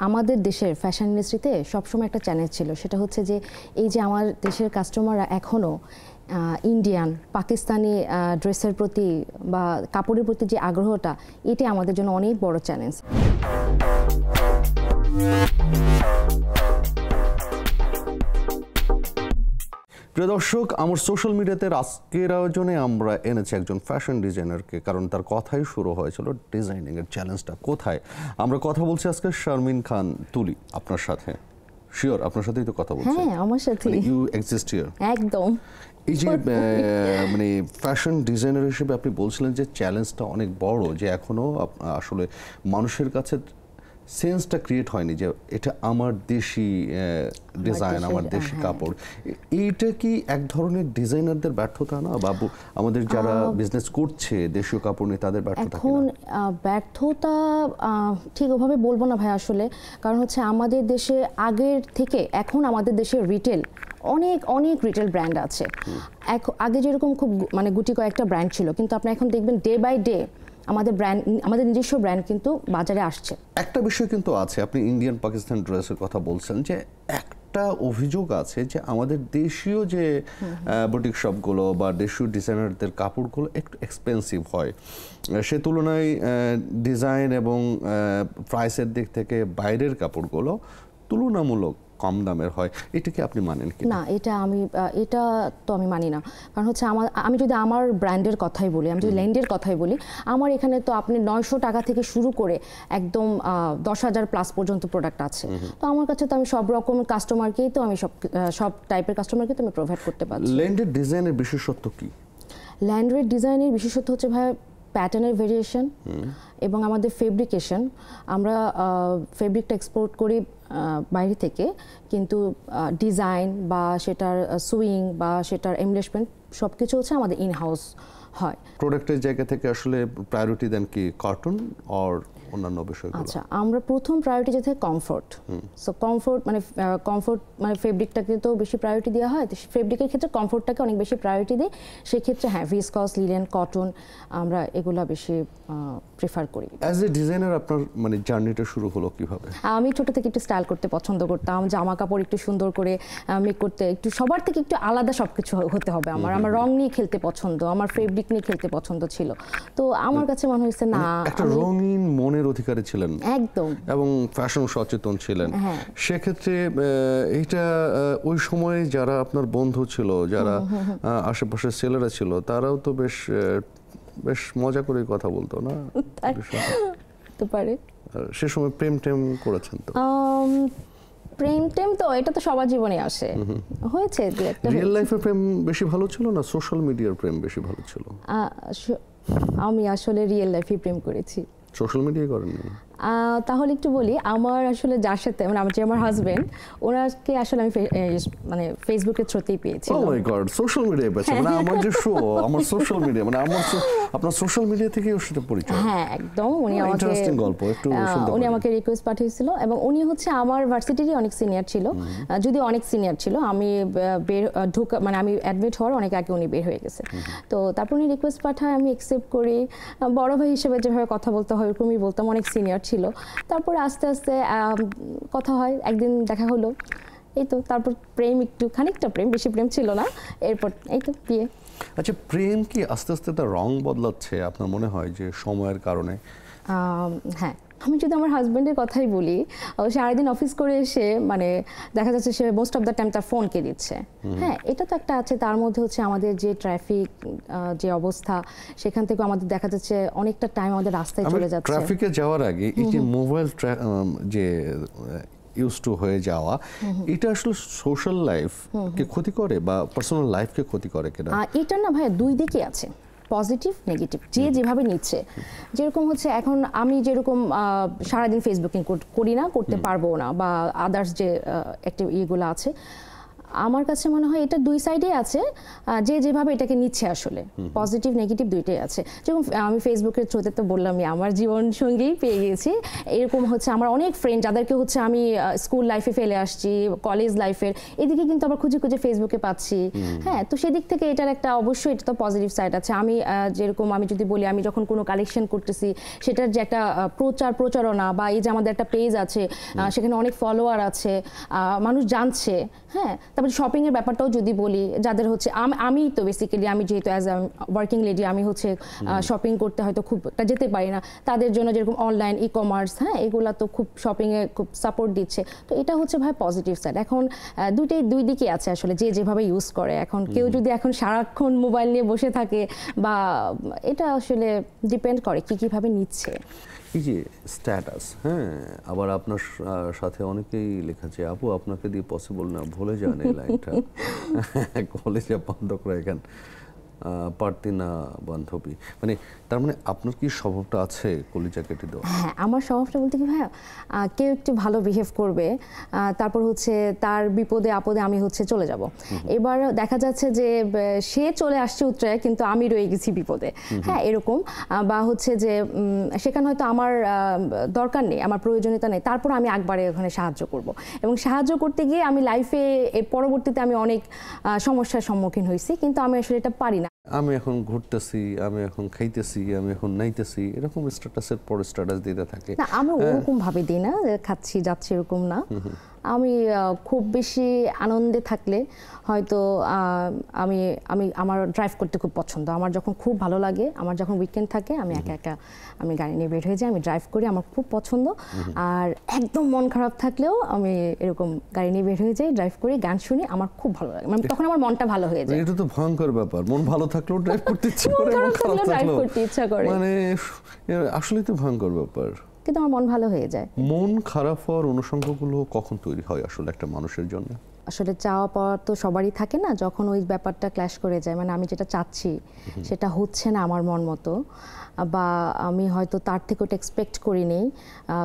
আমাদের দেশের ফ্যাশন ইন্ডাস্ট্রিতে সবসময় একটা চ্যালেঞ্জ ছিল, সেটা হচ্ছে যে এই যে আমার দেশের কাস্টমাররা এখনও ইন্ডিয়ান পাকিস্তানি ড্রেসের প্রতি বা কাপড়ের প্রতি যে আগ্রহটা, এটি আমাদের জন্য অনেক বড় চ্যালেঞ্জ। প্রিয় দর্শক, আমার সোশ্যাল মিডিয়াতে আজকের আয়োজনে আমরা এনেছি একজন ফ্যাশন ডিজাইনারকে, কারণ তার কথাই শুরু হয়েছিল ডিজাইনিং এর চ্যালেঞ্জটা কোথায়। আমরা কথা বলছি আজকে শারমিন খান তুলি আপনার সাথে। শিওর আপনার সাথেই তো কথা বলছি? হ্যাঁ, আমার সাথে। You exist here. একদম। এই যে মানে ফ্যাশন ডিজাইনার হিসেবে আপনি বলছিলেন যে চ্যালেঞ্জটা অনেক বড়, যে এখনো আসলে মানুষের কাছে সেন্সটা ক্রিয়েট হয়নি যে এটা আমার দেশি ডিজাইন, আমার দেশি কাপড়। এইটা কি এক ধরনের ডিজাইনারদের ব্যর্থতা না, বাবু? আমাদের যারা বিজনেস করছে দেশীয় কাপড় নিয়ে তাদের ব্যর্থতা? এখন ব্যর্থতা ঠিক ওভাবে বলবো না ভাই আসলে, কারণ হচ্ছে আমাদের দেশে আগের থেকে এখন আমাদের দেশে রিটেল অনেক অনেক রিটেল ব্র্যান্ড আছে। আগে যেরকম খুব মানে গুটি কয়েকটা ব্র্যান্ড ছিল, কিন্তু আপনি এখন দেখবেন ডে বাই ডে আমাদের ব্র্যান্ড, আমাদের নিজস্ব ব্র্যান্ড কিন্তু বাজারে আসছে। একটা বিষয় কিন্তু আছে, আপনি ইন্ডিয়ান পাকিস্তান ড্রেসের কথা বলছেন, যে একটা অভিযোগ আছে যে আমাদের দেশীয় যে বুটিক শপগুলো বা দেশীয় ডিজাইনারদের কাপড়গুলো একটু এক্সপেন্সিভ হয়, সে তুলনায় ডিজাইন এবং প্রাইসের দিক থেকে বাইরের কাপড়গুলো তুলনামূলক কম দামের হয়। এটা কি আপনি মানেন কি? না, এটা তো আমি মানি না। কারণ হচ্ছে আমি যদি আমার ব্র্যান্ডের কথাই বলি, আমি যদি ল্যান্ডের কথাই বলি, আমার এখানে তো আপনি 900 টাকা থেকে শুরু করে একদম 10,000 প্লাস পর্যন্ত প্রোডাক্ট আছে। তো আমার কাছে তো আমি সব রকম কাস্টমারকেই তো আমি সব টাইপের কাস্টমারকে তো আমি প্রোভাইড করতে পারছি। ল্যান্ডের ডিজাইনের বিশেষত্ব কি? ল্যান্ডের ডিজাইনের বিশেষত্ব হচ্ছে ভাই প্যাটার্নের ভেরিয়েশন এবং আমাদের ফেব্রিকেশন। আমরা ফেব্রিকটা এক্সপোর্ট করি বাইরে থেকে, কিন্তু ডিজাইন বা সেটার সুইং বা সেটার এমব্লেশমেন্ট সব কিছু হচ্ছে আমাদের ইন হাউস হয়। প্রোডাক্টের জায়গা থেকে আসলে প্রায়োরিটি দেন কি কটন আর অন্যান্য বিষয়গুলো? আচ্ছা, আমরা প্রথম প্রায়োরিটি যেটা কমফোর্ট। সো কমফোর্ট মানে ফেব্রিকটাকে তো বেশি প্রায়োরিটি দেওয়া হয়, তো ফেব্রিকের ক্ষেত্রে কমফোর্টটাকে অনেক বেশি প্রায়োরিটি দিই। সেক্ষেত্রে হ্যাঁ, ভিসকস, লিনেন, কটন আমরা এগুলা বেশি প্রেফার করি। অ্যাজ এ ডিজাইনার আপনার মানে জার্নিটা শুরু হলো কিভাবে? আমি ছোট থেকে একটু স্টাইল করতে পছন্দ করতাম, জামা কাপড় একটু সুন্দর করে মেক করতে, একটু সবার থেকে একটু আলাদা সবকিছু হতে হবে আমার রং নিয়ে খেলতে পছন্দ, আমার ফেব্রিক নিয়ে খেলতে পছন্দ ছিল। তো আমার কাছে মনে হয়েছে না, একটা রঙিন মনের অধিকারী ছিলেন একদম, এবং ফ্যাশন সচেতন ছিলেন। সেক্ষেত্রে এইটা ওই সময়ে যারা আপনার বন্ধু ছিল, যারা আশেপাশের ছেলেরা ছিল, তারাও তো বেশ মজা করে কথা বলতো না? হতে পারে। সে সময় প্রেম টেম করেছেন তো? প্রেম টেম তো এটা তো সবার জীবনে আসে, হয়েছে। রিয়েল লাইফের প্রেম বেশি ভালো ছিল না সোশ্যাল মিডিয়ার প্রেম বেশি ভালো ছিল? আমি আসলে রিয়েল লাইফে প্রেম করেছি, সোশ্যাল মিডিয়ায় করেননি। তাহলে একটু বলি, আমার আসলে যার সাথে মানে আমার হাজবেন্ড, ওনাকে আসলে আমি মানে ফেসবুকের থ্রুতেই পেয়েছি। ও মাই গড, সোশ্যাল মিডিয়ায় পেয়েছেন? মানে আমার যে শো, আমার সোশ্যাল মিডিয়া, মানে আপনার সোশ্যাল মিডিয়া থেকে ওর সাথে পরিচয়? হ্যাঁ, একদম। উনি আমাকে ইন্টারেস্টিং গল্প, একটু শুনতে পারি। উনি আমাকে রিকোয়েস্ট পাঠিয়েছিল এবং উনি হচ্ছে আমার ভার্সিটিরই অনেক সিনিয়র ছিল, যদিও অনেক সিনিয়র ছিল। আমি মানে আমি অ্যাডমিট হওয়ার অনেক আগে উনি বের হয়ে গেছে। তো তারপর উনি রিকোয়েস্ট পাঠায়, আমি অ্যাকসেপ্ট করি। বড় ভাই হিসেবে যেভাবে কথা বলতে হয় ওরকমই বলতাম, অনেক সিনিয়র ছিল। তারপরে আস্তে আস্তে কথা হয়, একদিন দেখা হলো, এই তো। তারপর প্রেম, একটু খানিকটা প্রেম, বেশি প্রেম ছিল না। এরপর এই তো বিয়ে। আচ্ছা, প্রেম কি আস্তে আস্তে তার রং বদলাচ্ছে আপনার মনে হয় যে সময়ের কারণে? হ্যাঁ, আমি যদি আমার হাজব্যান্ডের কথাই বলি, সারাদিন অফিস করে এসে মানে দেখা যাচ্ছে সে মোস্ট অফ দ্য টাইম তার ফোনকে দিচ্ছে। হ্যাঁ, এটা তো একটা আছে। তার মধ্যে হচ্ছে আমাদের যে ট্রাফিক যে অবস্থা, সেখান থেকে আমাদের দেখা যাচ্ছে অনেকটা টাইম আমাদের রাস্তায় চলে যাচ্ছে। ট্রাফিকে যাওয়ার আগে এই যে মোবাইল যে ইউজ টু হয়ে যাওয়া, এটা আসলে সোশ্যাল লাইফ কে ক্ষতি করে বা পার্সোনাল লাইফকে ক্ষতি করে কিনা? এটা না ভাই, দুই দিকে আছে, পজিটিভ নেগেটিভ, যে যেভাবে নিচ্ছে। যেরকম হচ্ছে এখন আমি যেরকম সারাদিন ফেসবুকিং করি না, করতে পারবো না, বা আদার্স যে একটা ইয়েগুলো আছে, আমার কাছে মনে হয় এটা দুই সাইডেই আছে, যে যেভাবে এটাকে নিচ্ছে আসলে পজিটিভ নেগেটিভ দুইটাই আছে। যেমন আমি ফেসবুকের থ্রুতে তো বললামই আমার জীবন সঙ্গীই পেয়ে গেছি, এরকম হচ্ছে আমার অনেক ফ্রেন্ড যাদেরকে হচ্ছে আমি স্কুল লাইফে ফেলে আসছি, কলেজ লাইফের এদিকে কিন্তু আবার খুঁজে খুঁজে ফেসবুকে পাচ্ছি। হ্যাঁ, তো সেদিক থেকে এটার একটা অবশ্যই এটা তো পজিটিভ সাইড আছে। আমি যেরকম আমি যদি বলি আমি যখন কোনো কালেকশন করতেছি সেটার যে একটা প্রচারণা বা এই যে আমাদের একটা পেজ আছে সেখানে অনেক ফলোয়ার আছে, মানুষ জানছে। হ্যাঁ, তারপরে শপিং এর ব্যাপারটাও যদি বলি, যাদের হচ্ছে আমি তো বেসিক্যালি আমি যেহেতু অ্যাজ আ ওয়ার্কিং লেডি আমি হচ্ছে শপিং করতে হয়তো খুব যেতে পারি না, তাদের জন্য যেরকম অনলাইন ই কমার্স, হ্যাঁ, এগুলা তো খুব শপিংয়ে খুব সাপোর্ট দিচ্ছে। তো এটা হচ্ছে ভাই পজিটিভ সাইড। এখন দুই দিকে আছে আসলে, যে যেভাবে ইউজ করে। এখন কেউ যদি এখন সারাক্ষণ মোবাইল নিয়ে বসে থাকে বা এটা আসলে ডিপেন্ড করে কিভাবে নিচ্ছে। এই যে স্ট্যাটাস, হ্যাঁ, আবার আপনার সাথে অনেকেই লেখাছে আপু আপনাকে দিয়ে পসিবল না, ভুলে যান এই লাইনটা, কলেজে বান্ধব রাখেন পারতি না বান্ধবী, মানে তার মানে আপনার কি স্বভাবটা আছে কলিজা কেটে দেওয়া? হ্যাঁ, আমার স্বভাবটা বলতে কি ভাইয়া, কেউ একটু ভালো বিহেভ করবে, তারপর হচ্ছে তার বিপদে আপদে আমি হচ্ছে চলে যাব। এবার দেখা যাচ্ছে যে সে চলে আসছে উত্তরায় কিন্তু আমি রয়ে গেছি বিপদে, হ্যাঁ, এরকম। বা হচ্ছে যে সেখানে হয়তো আমার দরকার নেই, আমার প্রয়োজনীয়তা নেই, তারপর আমি একবারে ওখানে সাহায্য করব। এবং সাহায্য করতে গিয়ে আমি লাইফে এর পরবর্তীতে আমি অনেক সমস্যার সম্মুখীন হয়েছি, কিন্তু আমি আসলে এটা পারি না। আমি এখন ঘুরতেছি, আমি এখন খাইতেছি, আমি এখন নাইতেছি, এরকম স্ট্যাটাসের পর স্ট্যাটাস দিতে থাকে। না, আমি ওরকম ভাবে দিই না যে খাচ্ছি যাচ্ছি, এরকম না। আমি খুব বেশি আনন্দে থাকলে হয়তো আমি আমি আমার ড্রাইভ করতে খুব পছন্দ। আমার যখন খুব ভালো লাগে, আমার যখন উইকেন্ড থাকে, আমি একা আমি গাড়ি নিয়ে বের হয়ে যাই, আমি ড্রাইভ করি, আমার খুব পছন্দ। আর একদম মন খারাপ থাকলেও আমি এরকম গাড়ি নিয়ে বের হয়ে যাই, ড্রাইভ করি, গান শুনি, আমার খুব ভালো লাগে, মানে তখন আমার মনটা ভালো হয়ে যায়। এটা তো ভয়ঙ্কর ব্যাপার, মন ভালো থাকলেও ড্রাইভ করতে ইচ্ছা করে, মন খারাপ থাকলেও করতে ইচ্ছা করে, মানে আসলে তো ভয়ঙ্কর ব্যাপার। কিন্তু আমার মন ভালো হয়ে যায়। মন খারাপ হওয়ার অনুষঙ্গগুলো কখন তৈরি হয় আসলে একটা মানুষের জন্য? আসলে চাওয়া পাওয়া তো সবারই থাকে না, যখন ওই ব্যাপারটা ক্ল্যাশ করে যায়, মানে আমি যেটা চাচ্ছি সেটা হচ্ছে না আমার মন মতো, বা আমি হয়তো তার থেকে ওটা এক্সপেক্ট করিনি,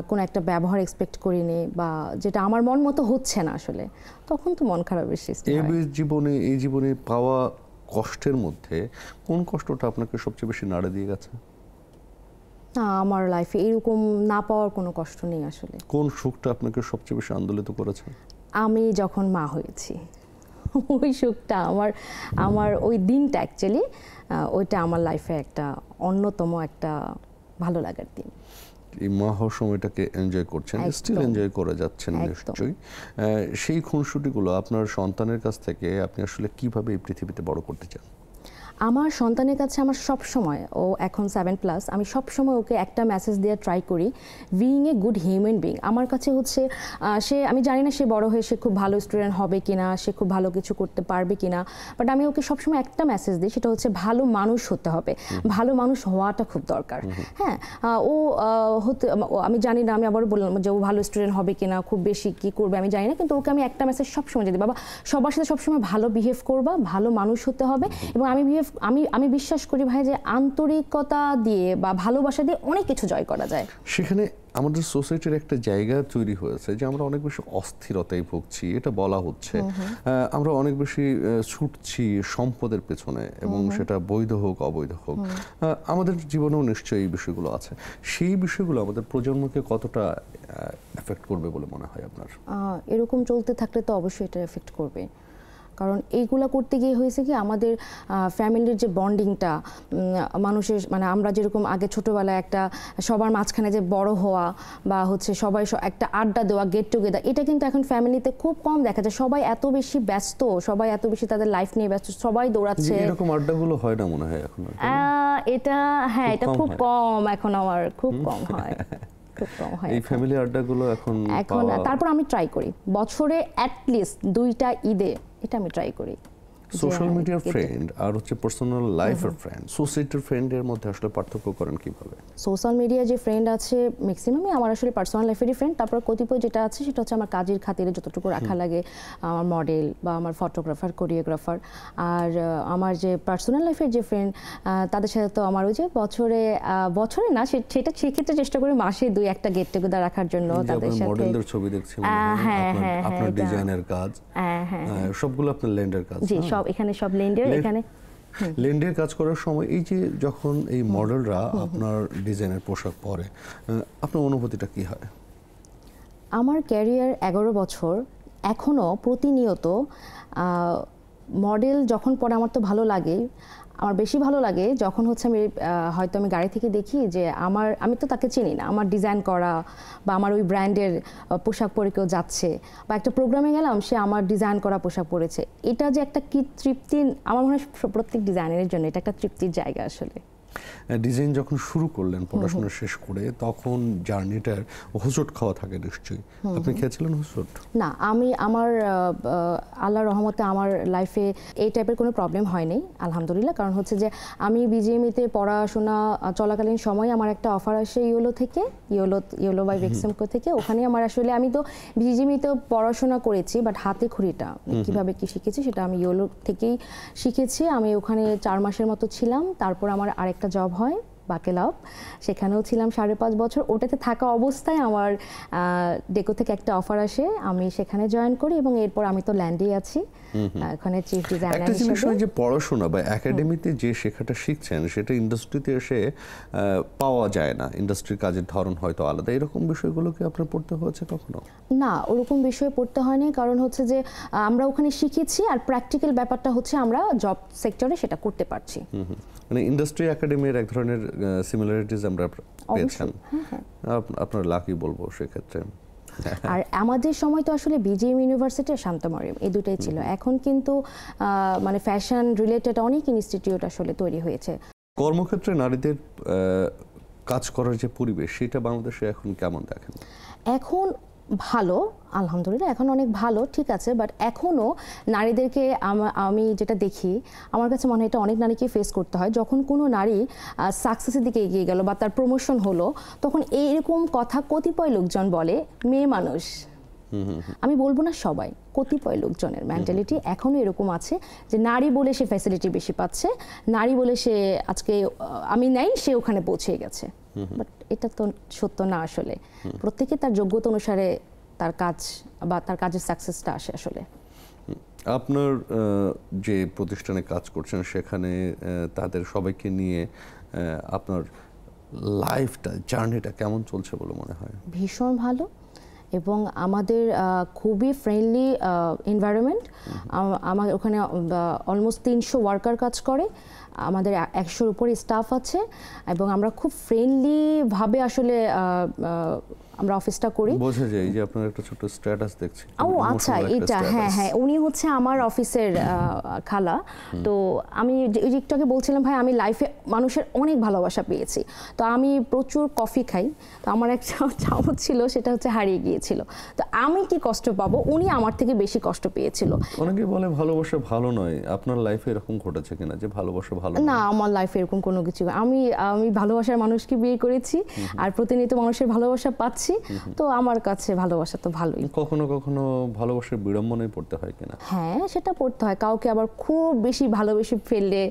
কোনো একটা ব্যবহার এক্সপেক্ট করিনি, বা যেটা আমার মন মতো হচ্ছে না আসলে, তখন তো মন খারাপের সৃষ্টি হয়। এই জীবনে পাওয়া কষ্টের মধ্যে কোন কষ্টটা আপনাকে সবচেয়ে বেশি নাড়া দিয়ে গেছে? না, আমার লাইফে এরকম না পাওয়ার কোনো কষ্ট নেই আসলে। কোন সুখটা আপনাকে সবচেয়ে বেশি আন্দোলিত করেছে? আমি যখন মা হয়েছি, ওই সুখটা আমার ওই দিনটা অ্যাকচুয়ালি ওইটা আমার লাইফে একটা অন্যতম একটা ভালো লাগার দিন। এই মা হওয়ার সময়টাকে এনজয় করছেন, স্টিল এনজয় করে যাচ্ছেন নিশ্চয়ই। সেই খুনসুটিগুলো আপনার সন্তানের কাছ থেকে আপনি আসলে কিভাবে এই পৃথিবীতে বড় করতে চান? আমার সন্তানের কাছে আমার সব সময়, ও এখন 7+, আমি সব সময় ওকে একটা মেসেজ দেওয়ার ট্রাই করি, being a good human being. আমার কাছে হচ্ছে আমি জানি না সে বড় হয়ে সে খুব ভালো স্টুডেন্ট হবে কিনা, সে খুব ভালো কিছু করতে পারবে কিনা, বাট আমি ওকে সবসময় একটা মেসেজ দিই, সেটা হচ্ছে ভালো মানুষ হতে হবে, ভালো মানুষ হওয়াটা খুব দরকার। হ্যাঁ, আমি জানি না, আমি আবার বললাম যে ও ভালো স্টুডেন্ট হবে কিনা, খুব বেশি কি করবে আমি জানি না, কিন্তু ওকে আমি একটা মেসেজ সবসময় দিই, বাবা সবার সাথে সবসময় ভালো বিহেভ করবা, ভালো মানুষ হতে হবে। এবং আমি বিশ্বাস করি ভাই যে আন্তরিকতা দিয়ে বা ভালোবাসা দিয়ে অনেক কিছু জয় করা যায়। সেখানে আমাদের সোসাইটির একটা জায়গা তৈরি হয়েছে যে আমরা অনেক বেশি অস্থিরতায় ভুগছি, এটা বলা হচ্ছে। আমরা অনেক বেশি ছুটছি সম্পদের পেছনে, এবং সেটা বৈধ হোক অবৈধ হোক। আমাদের জীবনেও নিশ্চয়ই এই বিষয়গুলো আছে। সেই বিষয়গুলো আমাদের প্রজন্মকে কতটা এফেক্ট করবে বলে মনে হয় আপনার? এরকম চলতে থাকলে তো অবশ্যই এটা এফেক্ট করবে, কারণ এইগুলা করতে গিয়ে হয়েছে কি আমাদের ফ্যামিলির যে বন্ডিংটা, মানুষের মানে আমরা যেরকম আগে ছোটোবেলায় একটা সবার মাঝখানে যে বড় হওয়া বা হচ্ছে সবাই একটা আড্ডা দেওয়া, গেট টুগেদার, এটা কিন্তু এখন ফ্যামিলিতে খুব কম দেখা যায়। সবাই এত বেশি ব্যস্ত, সবাই এত বেশি তাদের লাইফ নিয়ে ব্যস্ত, সবাই দৌড়াচ্ছে। এরকম আড্ডাগুলো হয় না মনে হয় এখন? এটা হ্যাঁ, এটা খুব কম এখন, আমার খুব কম হয়। এই ফ্যামিলি আড্ডাগুলো এখন তারপর আমি ট্রাই করি বছরে অ্যাটলিস্ট 2টা ঈদে, এটা আমি ট্রাই করি সোশ্যাল মিডিয়ার ফ্রেন্ড আর হচ্ছে পার্সোনাল লাইফের ফ্রেন্ড, সোসাইটির ফ্রেন্ডের মধ্যে আসলে পার্থক্য করেন কিভাবে? সোশ্যাল মিডিয়া যে ফ্রেন্ড আছে ম্যাক্সিমামই আমার আসলে পার্সোনাল লাইফেরই ফ্রেন্ড। তারপর কতিপয় যেটা আছে সেটা হচ্ছে আমার কাজের খাতিরে যতটুকু রাখা লাগে, আমার মডেল বা আমার ফটোগ্রাফার, কোরিওগ্রাফার। আর আমার যে পার্সোনাল লাইফের যে ফ্রেন্ড, তাদের সাথে তো আমার ওই যে বছরে না, সেটা সেক্ষেত্রে চেষ্টা করি মাসে 2-1টা গেট টুগেদার রাখার জন্য তাদের সাথে। মডেলদের ছবি দেখছিলাম, আপনার ডিজাইনের কাজ, সবগুলো আপনার ল্যান্ডের কাজ। জি, সব এখানে সব ল্যান্ডের। এখানে ল্যান্ডের কাজ করার সময় এই যে যখন এই মডেলরা আপনার ডিজাইনের পোশাক পরে, আপনার অনুভূতিটা কি হয়? আমার ক্যারিয়ার 11 বছর, এখনও প্রতিনিয়ত মডেল যখন পরে আমার তো ভালো লাগে। আমার বেশি ভালো লাগে যখন হচ্ছে হয়তো আমি গাড়ি থেকে দেখি যে আমি তো তাকে চিনি না, আমার ডিজাইন করা বা আমার ওই ব্র্যান্ডের পোশাক পরে কেউ যাচ্ছে, বা একটা প্রোগ্রামে গেলাম সে আমার ডিজাইন করা পোশাক পরেছে। এটা যে একটা কি তৃপ্তি, আমার মনে হয় প্রত্যেক ডিজাইনারের জন্য এটা একটা তৃপ্তির জায়গা আসলে। ডিজাইন যখন শুরু করলেন পড়াশোনা শেষ করে, তখন জার্নিটার হোঁচট খাওয়া থাকে নিশ্চয়ই, আপনি খেয়েছিলেন হোঁচট? না, আমার আল্লাহর রহমতে আমার লাইফে এই টাইপের কোনো প্রবলেম হয়নি আলহামদুলিল্লাহ। কারণ হচ্ছে যে আমি বিজিএমইতে পড়াশোনা চলাকালীন সময় আমার একটা অফার আসে ইয়োলো বাই ভেক্সিমকো থেকে। ওখানে আমার আসলে, আমি তো বিজিএমইতে পড়াশোনা করেছি, বাট হাতে খড়িটা কীভাবে কি শিখেছি সেটা আমি ইয়োলো থেকেই শিখেছি। আমি ওখানে 4 মাসের মতো ছিলাম। তারপর আমার আরেকটা জব হয় বাকেলাভ, সেখানেও ছিলাম 5.5 বছর। ওটাতে থাকা অবস্থায় আমার ডেকো থেকে একটা অফার আসে, আমি সেখানে জয়েন করি এবং এরপর আমি তো ল্যান্ডেই আছি ওখানে চিফ ডিজাইনার হিসেবে। একটা জিনিস হিসেবে। যে পড়াশোনা বা একাডেমিতে যে শেখাটা শিখছেন সেটা ইন্ডাস্ট্রিতে এসে পাওয়া যায় না, ইন্ডাস্ট্রির কাজের ধরন হয়তো আলাদা। এরকম বিষয়গুলো কি আপনার পড়তে হয়েছে কখনো? না, ওরকম বিষয়ে পড়তে হয়নি। কারণ হচ্ছে যে আমরা ওখানে শিখেছি, আর প্র্যাকটিক্যাল ব্যাপারটা হচ্ছে আমরা জব সেক্টরে সেটা করতে পারছি। মানে ইন্ডাস্ট্রি একাডেমির এক ধরনের সিমিলারিটিজ আমরা পেয়েছেন। আপনার লাকি বলবো সেক্ষেত্রে। আর আমাদের সময় তো আসলে বিজিএম ইউনিভার্সিটি আর শান্ত মরিয়ম এই দুটাই ছিল। এখন কিন্তু মানে ফ্যাশন রিলেটেড অনেক ইনস্টিটিউট আসলে তৈরি হয়েছে। কর্মক্ষেত্রে নারীদের কাজ করার যে পরিবেশ, সেটা বাংলাদেশে এখন কেমন দেখেন? এখন ভালো, আলহামদুলিল্লাহ, এখন অনেক ভালো, ঠিক আছে। বাট এখনও নারীদেরকে আমি যেটা দেখি, আমার কাছে মনে হয় এটা অনেক নারীকে ফেস করতে হয়। যখন কোনো নারী সাকসেসের দিকে এগিয়ে গেল বা তার প্রমোশন হলো, তখন এইরকম কথা কতিপয় লোকজন বলে, মেয়ে মানুষ, আমি বলবো না সবাই, কতিপয় লোকজনের মেন্টালিটি এখনও এরকম আছে যে নারী বলে সে ফ্যাসিলিটি বেশি পাচ্ছে, নারী বলে সে আজকে আমি নাই, সে ওখানে পৌঁছে গেছে। বাট এটা তো সত্য না আসলে। প্রত্যেকে তার যোগ্যতা অনুসারে তার কাজ বা তার কাজের সাকসেসটা আসে আসলে। আপনার যে প্রতিষ্ঠানে কাজ করছেন সেখানে তাদের সবাইকে নিয়ে আপনার লাইফটা, জার্নিটা কেমন চলছে বলে মনে হয়? ভীষণ ভালো, এবং আমাদের খুবই ফ্রেন্ডলি এনভায়রনমেন্ট। আমার ওখানে অলমোস্ট 300 ওয়ার্কার কাজ করে, আমাদের 100-র উপরে স্টাফ আছে, এবং আমরা খুব ফ্রেন্ডলিভাবে আসলে আমরা অফিসটা করি। বোঝা যায় যে আপনার একটা ছোট স্ট্যাটাস দেখছি। ও আচ্ছা, এটা হ্যাঁ, উনি হচ্ছে আমার অফিসের খালা। তো আমি একটু আগে বলছিলাম ভাই, আমি লাইফে মানুষের অনেক ভালোবাসা পেয়েছি। তো আমি প্রচুর কফি খাই, তো আমার একটা চামচ ছিল, সেটা হচ্ছে হারিয়ে গিয়েছিল। তো আমি কি কষ্ট পাবো, উনি আমার থেকে বেশি কষ্ট পেয়েছিল। অনেকে বলে ভালোবাসা ভালো নয়, আপনার লাইফে এরকম ঘটেছে কিনা যে ভালোবাসা ভালো না? আমার লাইফে এরকম কোনো কিছু, আমি ভালোবাসার মানুষকে বিয়ে করেছি, আর প্রতিনিয়ত মানুষের ভালোবাসা পাচ্ছি। তো আমার কাছে ভালোবাসা তো ভালোই। কখনো কখনো ভালোবাসার বিড়ম্বনায় পড়তে হয় কিনা? হ্যাঁ, সেটা পড়তে হয়। কাউকে আবার খুব বেশি ভালোবেসে ফেললে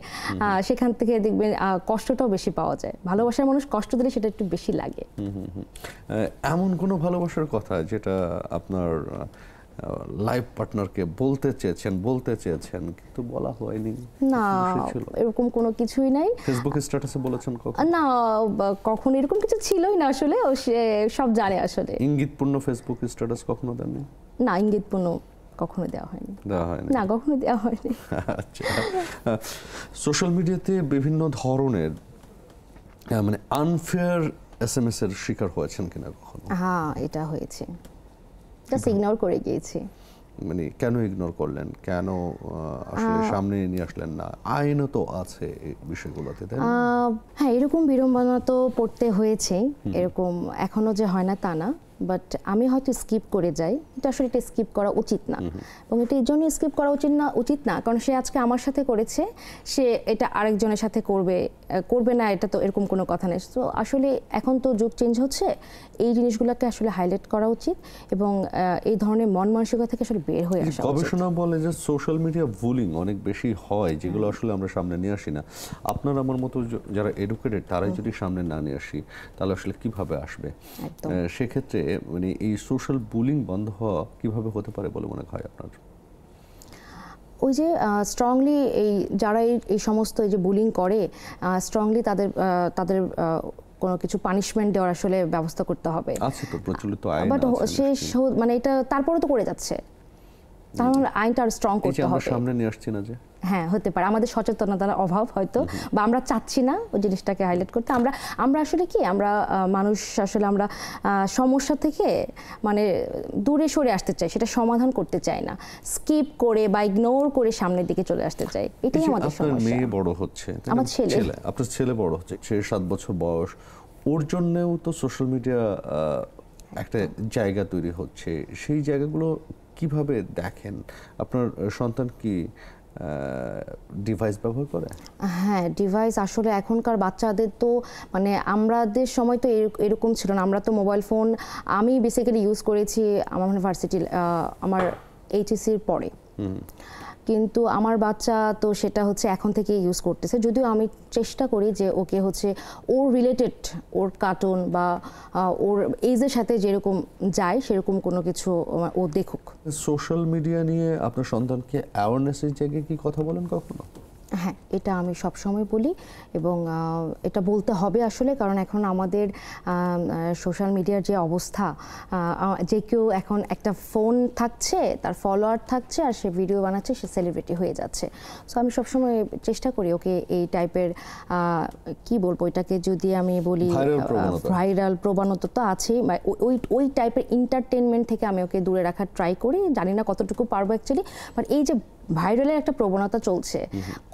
সেখান থেকে দেখবেন কষ্টটাও বেশি পাওয়া যায়। ভালোবাসার মানুষ কষ্ট দিলে সেটা একটু বেশি লাগে। এমন কোনো ভালোবাসার কথা যেটা আপনার লাইফ পার্টনারকে বলতে চেয়েছেন কিন্তু বলা হয়নি? না, এরকম কোনো কিছুই নাই। ফেসবুকে স্ট্যাটাসে বলেছেন কখনো? না, কখনো এরকম কিছু ছিলই না আসলে। ও সে সব জানে আসলে। ইঙ্গিতপূর্ণ ফেসবুক স্ট্যাটাস কখনো দেননি? না, ইঙ্গিতপূর্ণ কখনো দেওয়া হয়নি। না, কখনো দেওয়া হয়নি। আচ্ছা, সোশ্যাল মিডিয়াতে বিভিন্ন ধরনের মানে আনফেয়ার এসএমএস এর শিকার হয়েছেন কিনা কখনো? হ্যাঁ, এটা হয়েছে। জাস্ট ইগনোর করে গিয়েছি। মানে কেন ইগনোর করলেন, কেন আসলে সামনে নিয়ে আসলেন না? আইনও তো আছে এই বিষয়গুলোতে, তাই না? হ্যাঁ, এরকম বিড়ম্বনা তো পড়তে হয়েছে, এরকম এখনো যে হয় না তা না। বাট আমি হয়তো স্কিপ করে যাই, কিন্তু আসলে এটা স্কিপ করা উচিত না। এবং এটা এই জন্য স্কিপ করা উচিত না কারণ সে আজকে আমার সাথে করেছে, সে এটা আরেকজনের সাথে করবে না, এটা তো এরকম কোনো কথা নেই। তো আসলে এখন তো যুগ চেঞ্জ হচ্ছে, এই জিনিসগুলোকে আসলে হাইলাইট করা উচিত এবং এই ধরনের মন মানসিকতা থেকে আসলে বের হয়ে আসা উচিত। গবেষণা বলে যে সোশ্যাল মিডিয়া বুলিং অনেক বেশি হয়, যেগুলো আসলে আমরা সামনে নিয়ে আসি না। আপনার আমার মতো যারা এডুকেটেড তারাই যদি সামনে না নিয়ে আসি, তাহলে আসলে কিভাবে আসবে? সেক্ষেত্রে মানে এই সোশ্যাল বুলিং বন্ধ হওয়া কিভাবে হতে পারে বলে মনে হয় আপনার? ওই যে স্ট্রংলি যারা এই সমস্ত এই যে বুলিং করে, স্ট্রংলি তাদের কোনো কিছু পানিশমেন্ট দেওয়ার আসলে ব্যবস্থা করতে হবে। আছে তো প্রচলিত আইন, বাট সে মানে এটা তারপরে তো করে যাচ্ছে, তার মানে আইনটা আর স্ট্রং করতে হবে। আমরা সামনে নিয়ে আসছি না যে? হ্যাঁ, হতে পারে আমাদের সচেতনতার অভাব হয়তো, বা আমরা চাচ্ছি না ওই জিনিসটাকে হাইলাইট করতে। আমরা আসলে কি, আমরা মানুষ আসলে আমরা সমস্যা থেকে মানে দূরে সরে আসতে চাই, সেটা সমাধান করতে চাই না, স্কিপ করে বা ইগনোর করে সামনের দিকে চলে আসতে চাই। এটাই আমাদের সমস্যা। আপনার মেয়ে বড় হচ্ছে, আমার ছেলে, আপনার ছেলে বড় হচ্ছে, 7 বছর বয়স, ওর জন্যও তো সোশ্যাল মিডিয়া একটা জায়গা তৈরি হচ্ছে। সেই জায়গাগুলো কিভাবে দেখেন? আপনার সন্তান কি ডিভাইস ব্যবহার করে? হ্যাঁ, ডিভাইস আসলে এখনকার বাচ্চাদের তো মানে আমাদের সময় তো এরকম ছিল না। আমরা তো মোবাইল ফোন আমি বেসিক্যালি ইউজ করেছি আমার ইউনিভার্সিটি, আমার এইচএসসির পরে, কিন্তু আমার বাচ্চা তো সেটা হচ্ছে এখন থেকে ইউজ করতেছে। যদিও আমি চেষ্টা করি যে ওকে হচ্ছে ওর রিলেটেড, ওর কার্টুন বা ওর এজের সাথে যেরকম যায় সেরকম কোনো কিছু ও দেখুক। সোশ্যাল মিডিয়া নিয়ে আপনার সন্তানকে অ্যাওয়ারনেসের জায়গায় কি কথা বলেন কখনো? হ্যাঁ, এটা আমি সবসময় বলি এবং এটা বলতে হবে আসলে, কারণ এখন আমাদের সোশ্যাল মিডিয়ার যে অবস্থা, যে কেউ এখন একটা ফোন থাকছে, তার ফলোয়ার থাকছে, আর সে ভিডিও বানাচ্ছে, সে সেলিব্রিটি হয়ে যাচ্ছে। সো আমি সবসময় চেষ্টা করি ওকে এই টাইপের কি বলবো, এটাকে যদি আমি বলি ভাইরাল প্রবণতা তো আছেই, ওই টাইপের এন্টারটেনমেন্ট থেকে আমি ওকে দূরে রাখার ট্রাই করি। জানি না কতটুকু পারবো অ্যাকচুয়ালি, বাট এই যে ভাইরালের একটা প্রবণতা চলছে,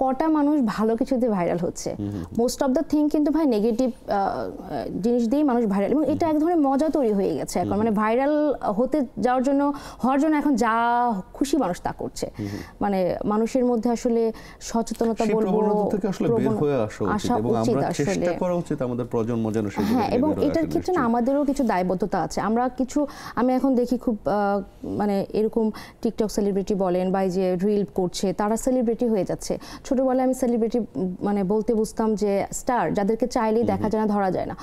কটা মানুষ ভালো কিছু দিয়ে ভাইরাল হচ্ছে, মোস্ট অফ দ্য থিং কিন্তু ভাই নেগেটিভ জিনিস দিয়েই মানুষ ভাইরাল, এবং এটা এক ধরনের মজা তৈরি হয়ে গেছে এখন। মানে ভাইরাল হওয়ার জন্য এখন যা খুশি মানুষ তা করছে। মানে মানুষের মধ্যে আসলে সচেতনতা বলবো থেকে আসলে বের হয়ে আসা উচিত এবং আমরা চেষ্টা করা উচিত আমাদের প্রজন্ম যেন সেটা। হ্যাঁ, এবং এটার ক্ষেত্রে না আমাদেরও কিছু দায়বদ্ধতা আছে। আমি এখন দেখি খুব মানে এরকম টিকটক সেলিব্রিটি বলেন বা যে রিল করছে, তারা সেলিব্রিটি হয়ে যাচ্ছে। ছোটবেলায় আমি সেলিব্রিটি মানে বলতে বুঝতাম যে স্টার, যাদেরকে চাইলেই দেখা যায় না, ধরা যায় না।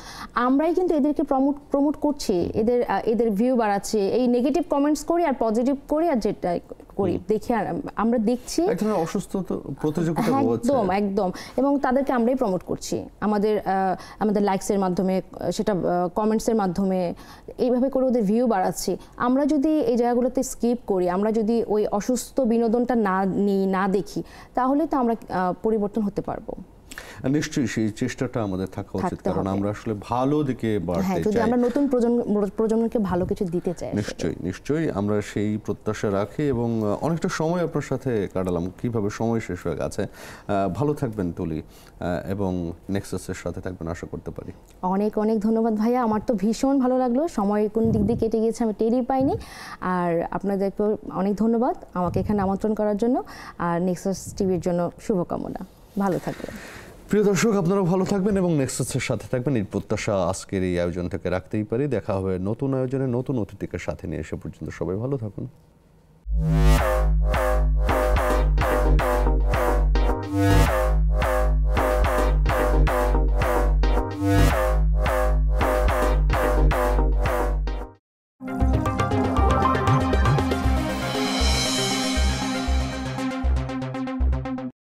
আমরাই কিন্তু এদেরকে প্রমোট করছি, এদের ভিউ বাড়াচ্ছি, এই নেগেটিভ কমেন্টস করি আর পজিটিভ করি আর যেটা করি দেখি, আর আমরা দেখছি অসুস্থ প্রতিযোগিতা একদম, এবং তাদেরকে আমরাই প্রমোট করছি আমাদের লাইকসের মাধ্যমে, সেটা কমেন্টসের মাধ্যমে, এইভাবে করে ওদের ভিউ বাড়াচ্ছি। আমরা যদি এই জায়গাগুলোতে স্কিপ করি, আমরা যদি ওই অসুস্থ বিনোদনটা না দেখি, তাহলে তো আমরা পরিবর্তন হতে পারবো। নিশ্চয়ই সেই চেষ্টাটা আমাদের থাকা উচিত, কারণ আমরা আসলে ভালো দিকে বাড়তে চাই, যদি আমরা নতুন প্রজন্মকে ভালো কিছু দিতে চাই। নিশ্চয়ই আমরা সেই প্রত্যাশা রাখি এবং অনেকটা সময় আপনার সাথে কাটালাম, কিভাবে সময় শেষ হয়ে গেছে। ভালো থাকবেন তুলি, এবং নেক্সাসের সাথে থাকবেন আশা করতে পারি। অনেক অনেক ধন্যবাদ ভাইয়া, আমার তো ভীষণ ভালো লাগলো। সময় কোন দিক দিয়ে কেটে গিয়েছে আমি টেরই পাইনি। আর আপনাদেরকে অনেক ধন্যবাদ আমাকে এখানে আমন্ত্রণ করার জন্য, আর নেক্সাস টিভির জন্য শুভকামনা। ভালো থাকবেন। প্রিয় দর্শক, আপনারা ভালো থাকবেন এবং নেক্সাসের সাথে থাকবেন, এই প্রত্যাশা আজকের এই আয়োজন থেকে রাখতেই পারি। দেখা হবে নতুন আয়োজনে নতুন অতিথিকে সাথে নিয়ে। সে পর্যন্ত সবাই ভালো থাকুন।